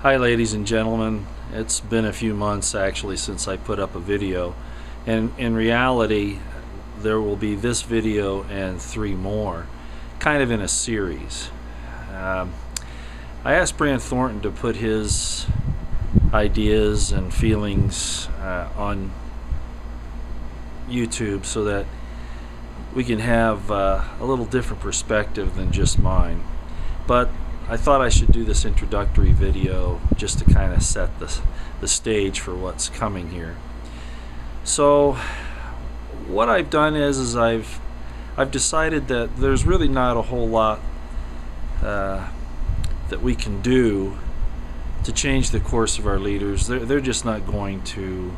Hi ladies and gentlemen, it's been a few months actually since I put up a video, and in reality there will be this video and three more, kind of in a series. I asked Brand Thornton to put his ideas and feelings on YouTube so that we can have a little different perspective than just mine. But I thought I should do this introductory video just to kind of set the stage for what's coming here. So what I've done is I've decided that there's really not a whole lot that we can do to change the course of our leaders. They're just not going to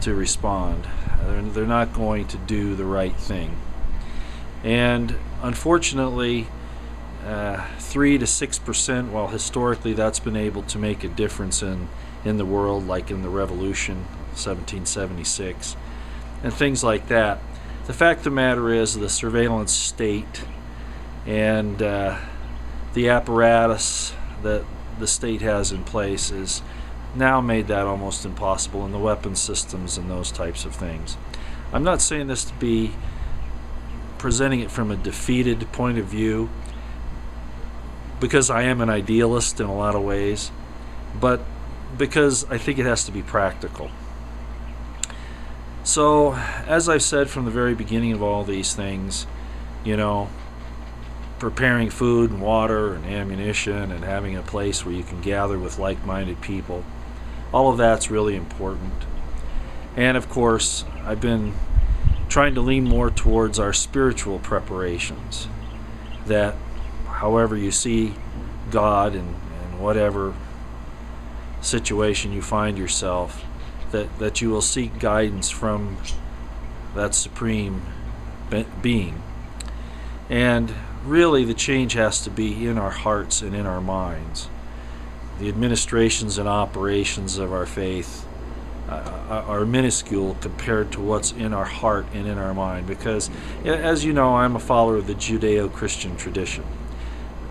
respond. They're not going to do the right thing. And unfortunately, 3 to 6%, while historically that's been able to make a difference in the world, like in the Revolution, 1776, and things like that. The fact of the matter is the surveillance state and the apparatus that the state has in place is now made that almost impossible, and the weapon systems and those types of things. I'm not saying this to be presenting it from a defeated point of view, because I am an idealist in a lot of ways, but because I think it has to be practical. So, as I've said from the very beginning of all these things, you know, preparing food and water and ammunition and having a place where you can gather with like-minded people, all of that's really important. And of course, I've been trying to lean more towards our spiritual preparations, that however you see God in whatever situation you find yourself, that you will seek guidance from that supreme being. And really the change has to be in our hearts and in our minds. The administrations and operations of our faith are minuscule compared to what's in our heart and in our mind, because as you know, I'm a follower of the Judeo-Christian tradition.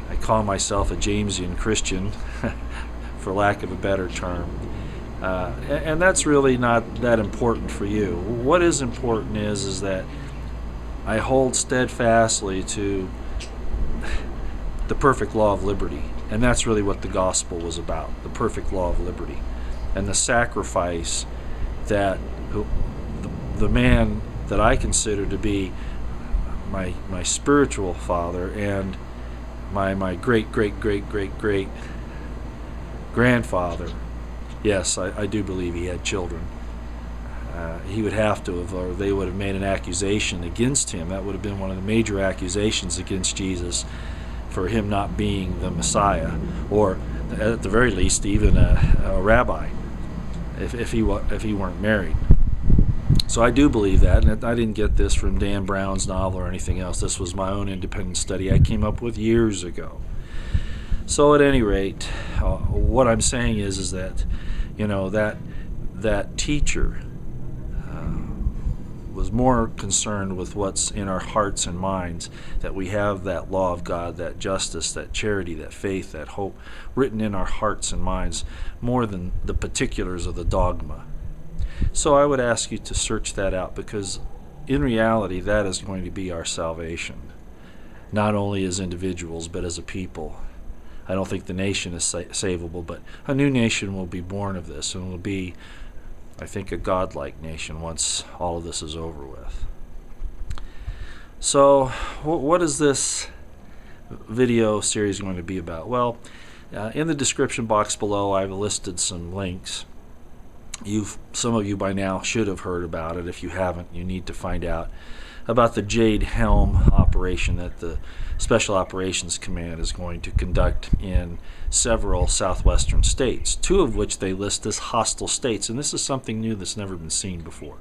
I call myself a Jamesian Christian, for lack of a better term. And that's really not that important for you. What is important is that I hold steadfastly to the perfect law of liberty. And that's really what the gospel was about, the perfect law of liberty. And the sacrifice that the man that I consider to be my spiritual father and my great grandfather, yes, I do believe he had children. He would have to have, or they would have made an accusation against him. That would have been one of the major accusations against Jesus, for him not being the Messiah, or at the very least even a rabbi, if he weren't married. So I do believe that, and I didn't get this from Dan Brown's novel or anything else. This was my own independent study I came up with years ago. So at any rate, what I'm saying is that, you know, that teacher was more concerned with what's in our hearts and minds, that we have that law of God, that justice, that charity, that faith, that hope written in our hearts and minds, more than the particulars of the dogma. So I would ask you to search that out, because in reality that is going to be our salvation, not only as individuals but as a people. I don't think the nation is savable, but a new nation will be born of this, and will be, I think, a godlike nation once all of this is over with. So what is this video series going to be about? Well, in the description box below I've listed some links. Some of you by now should have heard about it. If you haven't, you need to find out about the Jade Helm operation that the Special Operations Command is going to conduct in several southwestern states, two of which they list as hostile states, and this is something new that's never been seen before.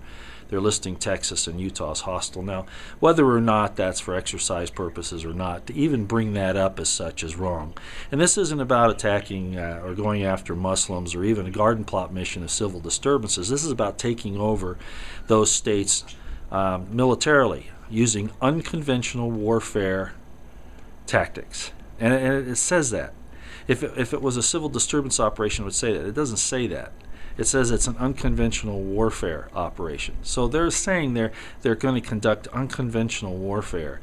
They're listing Texas and Utah as hostile. Now, whether or not that's for exercise purposes or not, to even bring that up as such is wrong. And this isn't about attacking or going after Muslims or even a garden plot mission of civil disturbances. This is about taking over those states militarily, using unconventional warfare tactics. And it says that. If it was a civil disturbance operation, it would say that. It doesn't say that. It says it's an unconventional warfare operation. So they're saying they're going to conduct unconventional warfare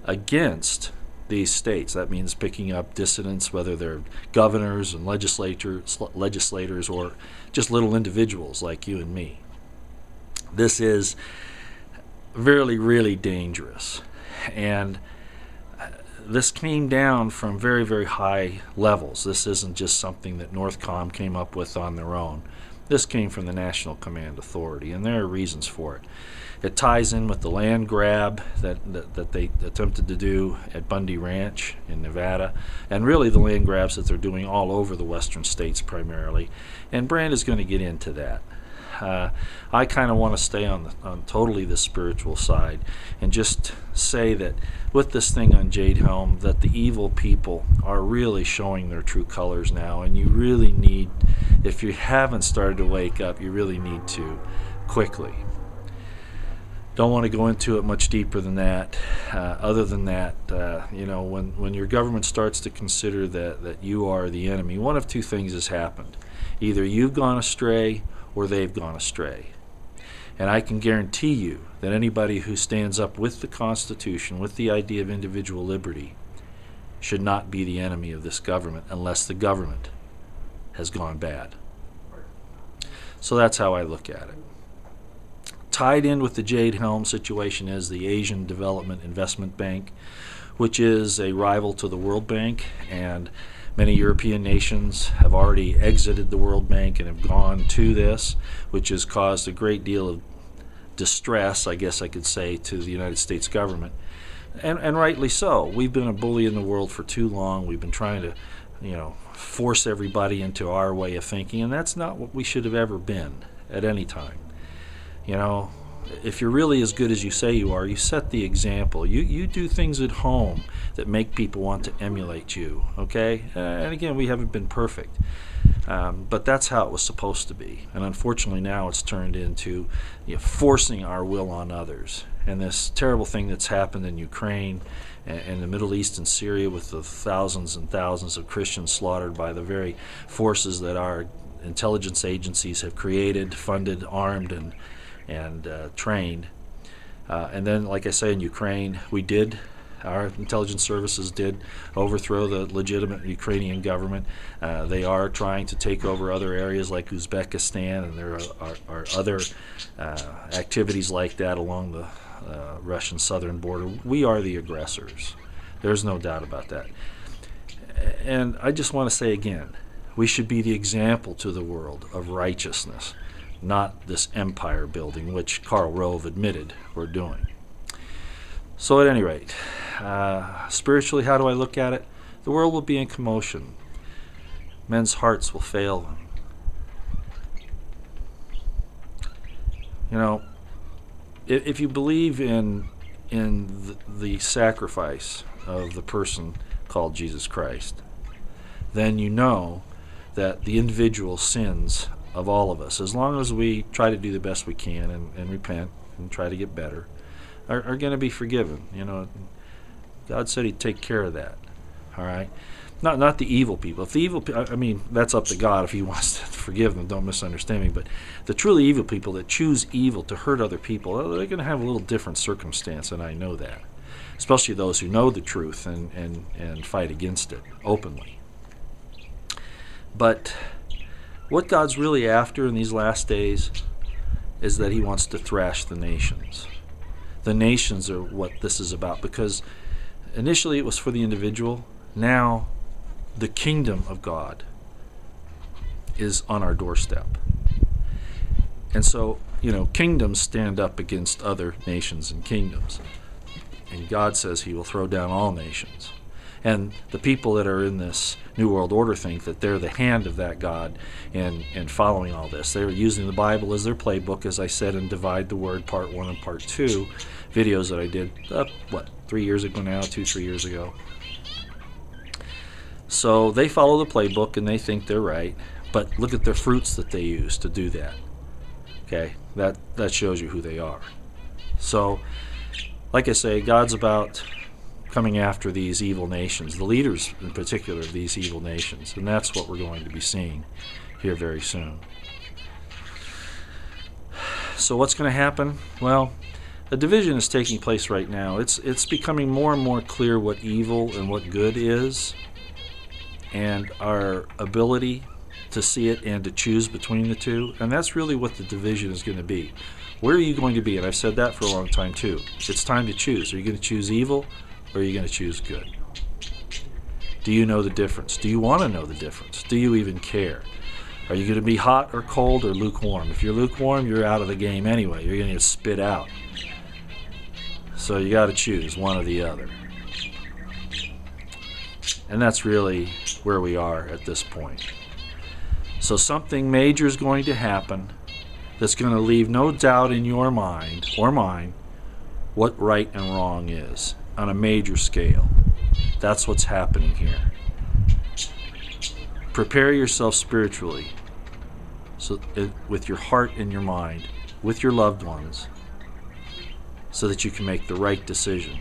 against these states. That means picking up dissidents, whether they're governors and legislators or just little individuals like you and me. This is really, really dangerous. And this came down from very, very high levels. This isn't just something that NORTHCOM came up with on their own. This came from the National Command Authority, and there are reasons for it. It ties in with the land grab that they attempted to do at Bundy Ranch in Nevada, and really the land grabs that they're doing all over the western states primarily. And Brand is going to get into that. I kind of want to stay on totally the spiritual side and just say that with this thing on Jade Helm, that the evil people are really showing their true colors now, and you really need, if you haven't started to wake up, you really need to quickly. Don't want to go into it much deeper than that. Other than that, when your government starts to consider that you are the enemy, one of two things has happened. Either you've gone astray or they've gone astray. And I can guarantee you that anybody who stands up with the Constitution, with the idea of individual liberty, should not be the enemy of this government unless the government has gone bad. So that's how I look at it. Tied in with the Jade Helm situation is the Asian Development Investment Bank, which is a rival to the World Bank, and many European nations have already exited the World Bank and have gone to this, which has caused a great deal of distress, I guess I could say, to the United States government. And rightly so. We've been a bully in the world for too long. We've been trying to, force everybody into our way of thinking, and that's not what we should have ever been at any time. If you're really as good as you say you are, you set the example. You do things at home that make people want to emulate you, okay? And again, we haven't been perfect. But that's how it was supposed to be. And unfortunately now it's turned into forcing our will on others. And this terrible thing that's happened in Ukraine and the Middle East and Syria, with the thousands and thousands of Christians slaughtered by the very forces that our intelligence agencies have created, funded, armed, and trained. And then, like I say, in Ukraine, our intelligence services did overthrow the legitimate Ukrainian government. They are trying to take over other areas like Uzbekistan, and there are other activities like that along the Russian southern border. We are the aggressors. There's no doubt about that. And I just want to say again, we should be the example to the world of righteousness, not this empire building, which Karl Rove admitted we're doing. So at any rate, spiritually, how do I look at it? The world will be in commotion. Men's hearts will fail them. If you believe in the sacrifice of the person called Jesus Christ, then you know that the individual sins of all of us, as long as we try to do the best we can and repent and try to get better, are going to be forgiven. God said He'd take care of that. All right, not the evil people. If the evil, that's up to God if He wants to forgive them. Don't misunderstand me. But the truly evil people that choose evil to hurt other people, they're going to have a little different circumstance, and I know that. Especially those who know the truth and fight against it openly. But what God's really after in these last days is that He wants to thrash the nations. The nations are what this is about, because initially it was for the individual. Now the kingdom of God is on our doorstep. And so, kingdoms stand up against other nations and kingdoms. And God says He will throw down all nations. And the people that are in this New World Order think that they're the hand of that God and following all this. They're using the Bible as their playbook, as I said in Divide the Word Part 1 and Part 2 videos that I did, 3 years ago now, 2-3 years ago. So they follow the playbook and they think they're right, but look at the fruits that they use to do that. Okay, that shows you who they are. So, like I say, God's about coming after these evil nations, the leaders in particular of these evil nations. And that's what we're going to be seeing here very soon. So what's going to happen? Well, a division is taking place right now. It's becoming more and more clear what evil and what good is, and our ability to see it and to choose between the two. And that's really what the division is going to be. Where are you going to be? And I've said that for a long time too. It's time to choose. Are you going to choose evil, or are you going to choose good? Do you know the difference? Do you want to know the difference? Do you even care? Are you going to be hot or cold or lukewarm? If you're lukewarm, you're out of the game anyway. You're going to get spit out. So you got to choose one or the other. And that's really where we are at this point. So something major is going to happen that's going to leave no doubt in your mind or mine what right and wrong is on a major scale. That's what's happening here. Prepare yourself spiritually, so with your heart and your mind, with your loved ones, so that you can make the right decision.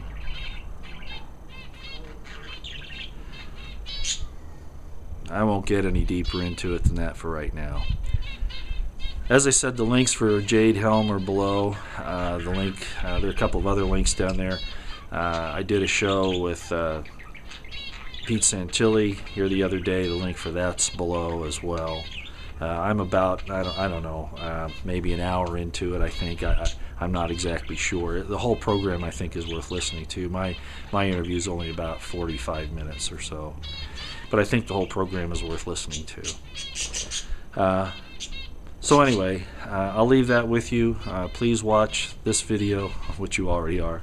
I won't get any deeper into it than that for right now. As I said, the links for Jade Helm are below. There are a couple of other links down there. I did a show with Pete Santilli here the other day. The link for that's below as well. I'm about, I don't know, maybe an hour into it, I think. I'm not exactly sure. The whole program, I think, is worth listening to. My interview is only about 45 minutes or so. But I think the whole program is worth listening to. So anyway, I'll leave that with you. Please watch this video, which you already are,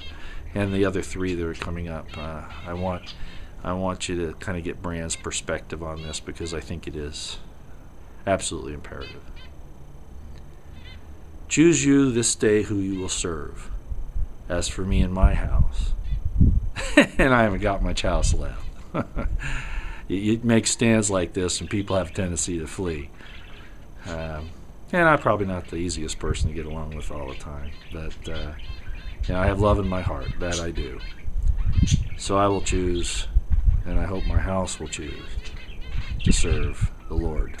and the other 3 that are coming up. I want you to kind of get Brand's perspective on this, because I think it is absolutely imperative. Choose you this day who you will serve. As for me and my house, and I haven't got much house left. You make stands like this, and people have a tendency to flee. And I'm probably not the easiest person to get along with all the time, but I have love in my heart. That I do. So I will choose, and I hope my house will choose, to serve the Lord.